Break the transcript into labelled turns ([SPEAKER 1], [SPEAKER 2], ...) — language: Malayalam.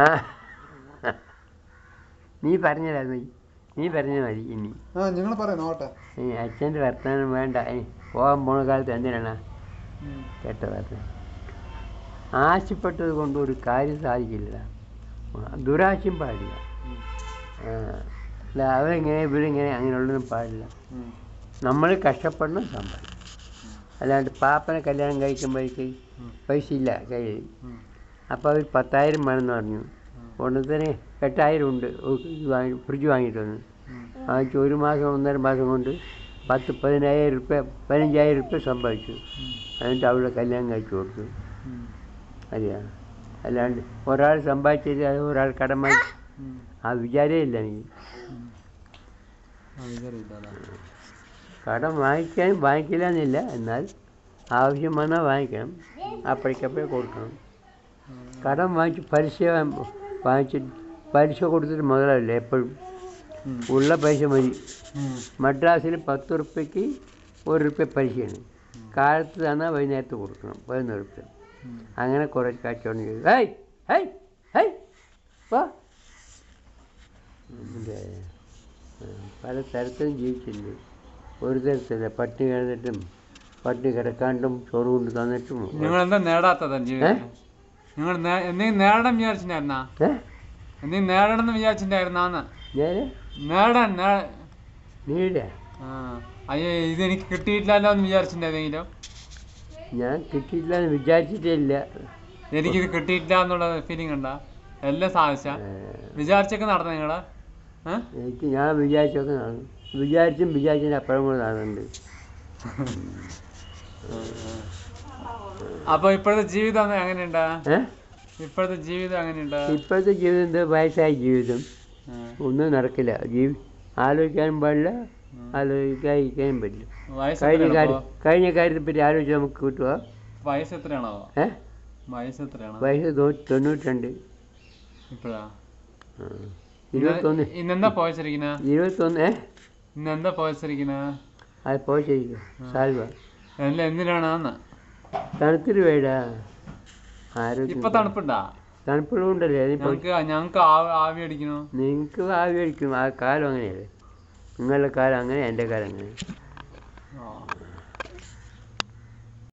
[SPEAKER 1] ആ നീ പറഞ്ഞതാ നീ പറഞ്ഞ മതി ഇനി.
[SPEAKER 2] നിങ്ങൾ പറയുന്നോട്ടെ.
[SPEAKER 1] അച്ഛൻ്റെ വർത്തമാനം വേണ്ട. പോകാൻ പോണ കാലത്ത് എന്തിനാണ് കേട്ട വർത്തമാനം? ആശപ്പെട്ടത് കൊണ്ട് ഒരു കാര്യം സാധിക്കില്ല. ദുരാശയും പാടില്ല. അല്ല അവരെങ്ങനെ ഇവരിങ്ങനെ അങ്ങനെയുള്ളതും പാടില്ല. നമ്മൾ കഷ്ടപ്പെടണം, സമ്പാദിക്കും. അല്ലാണ്ട് പാപ്പനെ കല്യാണം കഴിക്കുമ്പോഴേക്ക് പൈസ ഇല്ല കയ്യിൽ. അപ്പോൾ അവർ 10,000 വേണമെന്ന് പറഞ്ഞു. ഒന്നത്തിന് 8,000 ഉണ്ട്. ഫ്രിഡ്ജ് വാങ്ങിയിട്ട് വന്നു. വാങ്ങിച്ച് 1 മാസം 1.5 മാസം കൊണ്ട് 10-15,000 റുപ്യ 15,000 റുപ്യ സമ്പാദിച്ചു. എന്നിട്ട് അവളുടെ കല്യാണം കഴിച്ചു കൊടുത്തു. അറിയാം. അല്ലാണ്ട് ഒരാൾ സമ്പാദിച്ചത് അത് ഒരാൾ കടം വാങ്ങിച്ചു ആ വിചാരമേ ഇല്ല എനിക്ക്. കടം വാങ്ങിക്കില്ല എന്നില്ല. എന്നാൽ ആവശ്യം വന്നാൽ വാങ്ങിക്കണം, അപ്പോഴേക്കപ്പോഴേ കൊടുക്കണം. കടം വാങ്ങിച്ച് പലിശ കൊടുത്തിട്ട് മുതലാവില്ല. എപ്പോഴും ഉള്ള പൈസ മതി. മദ്രാസിൽ 10 റുപ്യക്ക് 1 റുപ്യ പലിശയാണ്. കാലത്ത് തന്നാൽ വൈകുന്നേരത്ത് കൊടുക്കണം 11 റുപ്യ. അങ്ങനെ കുറേ കച്ചവടം ചെയ്തു. പല തരത്തിലും ജീവിച്ചിട്ടുണ്ട്. ഒരു തരത്തില്ല. പട്ടിണി കിടന്നിട്ടും പട്ടിണി കിടക്കാണ്ടും ചോറ് കൊണ്ട് തന്നിട്ടും.
[SPEAKER 3] നിങ്ങളെന്താ നേടാത്തത്? നിങ്ങൾ എന്തെങ്കിലും നേടണം വിചാരിച്ചിട്ടുണ്ടായിരുന്നാ? എന്തെങ്കിലും നേടണം വിചാരിച്ചിട്ടുണ്ടായിരുന്നാന്ന്? അയ്യോ ഇതെനിക്ക് കിട്ടിയിട്ടില്ലല്ലോ എന്ന് വിചാരിച്ചിട്ടുണ്ടായിരുന്നെങ്കിലോ?
[SPEAKER 1] ഞാൻ കിട്ടിയിട്ടില്ല എന്ന് വിചാരിച്ചിട്ടേ ഇല്ല.
[SPEAKER 3] എനിക്കിത് കിട്ടിയിട്ടില്ല എന്നുള്ള ഫീലിംഗ് ഉണ്ടാ? എല്ലാം സാധിച്ച വിചാരിച്ചൊക്കെ നടന്ന നിങ്ങളെ?
[SPEAKER 1] എനിക്ക് ഞാൻ വിചാരിച്ചൊക്കെ നടന്നു. വിചാരിച്ചതിൻ്റെ അപ്പുറം കൂടെ നടന്നുണ്ട്.
[SPEAKER 3] അപ്പൊ ഇപ്പോഴത്തെ ജീവിതം എങ്ങനെയുണ്ടാ? ഇപ്പോഴത്തെ ജീവിതം എങ്ങനെയുണ്ടാ?
[SPEAKER 1] ഇപ്പോഴത്തെ ജീവിതം എന്താ? വയസ്സായ ജീവിതം. ഒന്നും നടക്കില്ല. ആലോചിക്കാനും പാടില്ല, ആലോചിക്കാതിരിക്കാനും പറ്റില്ല. കഴിഞ്ഞ കാര്യത്തെ പറ്റി ആലോചിച്ച് നമുക്ക് കിട്ടുക.
[SPEAKER 3] വയസ്സ് എത്രയാണോ?
[SPEAKER 1] വയസ്സ് 92.
[SPEAKER 3] ഇപ്പോഴാ
[SPEAKER 1] 21.
[SPEAKER 3] ഇന്നെന്താ പോയച്ചിരിക്കുന്ന?
[SPEAKER 1] 21.
[SPEAKER 3] ഇന്നെന്താ പോയച്ചിരിക്കുന്ന?
[SPEAKER 1] അത് പോയിച്ചിരിക്കുക. സാൽവ
[SPEAKER 3] എല്ലാം എന്തിനാണ്?
[SPEAKER 1] തണുത്തിട്ട് വേടാ. ആരോഗ്യം
[SPEAKER 3] ഇപ്പൊ തണുപ്പുണ്ടാ?
[SPEAKER 1] തണുപ്പുള്ളതുകൊണ്ടല്ലേ.
[SPEAKER 3] ഞങ്ങൾക്ക് ആവി അടിക്കണോ?
[SPEAKER 1] നിങ്ങൾക്ക് ആവി അടിക്കും. ആ കാലം അങ്ങനെയല്ലേ. നിങ്ങളുടെ കാലം അങ്ങനെ, എൻ്റെ കാലം അങ്ങനെ.